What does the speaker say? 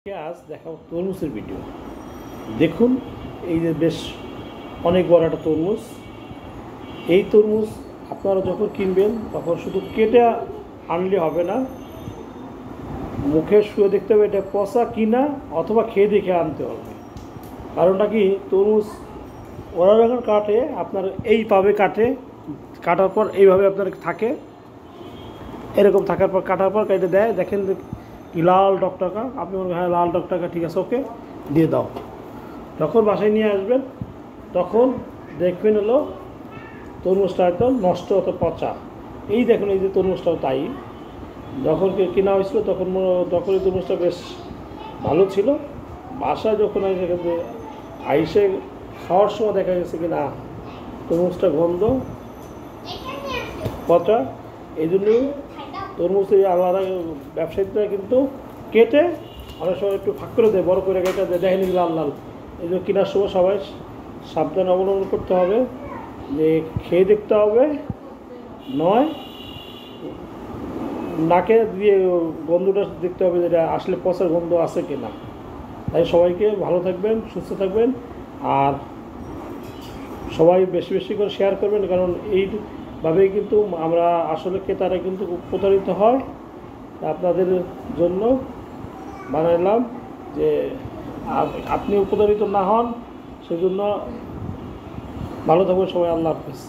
আজ দেখাবো তরমুজের ভিডিও। দেখুন, এই যে বেশ অনেক বড় একটা তরমুজ। এই তরমুজ আপনারা যখন কিনবেন তখন শুধু কেটে আনলে হবে না, মুখে শুয়ে দেখতে হবে এটা পচা কিনা অথবা খেয়ে দেখে আনতে হবে। কারণটা কি, তরমুজ ওরা যখন কাটে আপনার এইভাবে কাটার পর এইভাবে আপনার থাকে, এরকম থাকার পর কাটার পর কেটে দেয়। দেখেন লাল টকটকা, আপনি বলবেন হ্যাঁ লাল টকটকা, ঠিক আছে, ওকে দিয়ে দাও। যখন বাসায় নিয়ে আসবেন তখন দেখবেন হলো তরমুজটা হয়তো নষ্ট হতো, পচা। এই দেখুন, এই যে তরমুজটাও তাই। যখন কেনা হয়েছিল তখন এই তরমুজটা বেশ ভালো ছিল। বাসায় যখন আইসে খাওয়ার সময় দেখা গেছে কি না তরমুজটা গন্ধ, পচা। এই জন্যই তরমুজ আলাদা ব্যবসায়ীরা কিন্তু কেটে অনেক সময় একটু ফাঁক করে দেয়, বড় করে কেটে দেয়, দেখেনি লাল লাল। এই জন্য কেনার সময় সবাই সাবধান অবলম্বন করতে হবে, যে খেয়ে দেখতে হবে, নয় নাকে দিয়ে গন্ধটা দেখতে হবে যেটা আসলে পচার গন্ধ আছে কি না। তাই সবাইকে ভালো থাকবেন, সুস্থ থাকবেন, আর সবাই বেশি বেশি করে শেয়ার করবেন, কারণ এইভাবেই কিন্তু আমরা আসলে ক্রেতারা কিন্তু প্রতারিত হয়। আপনাদের জন্য বানাইলাম যে আপনি উপকারিত না হন, সেজন্য ভালো থাকবেন সবাই। আল্লাহ হাফেজ।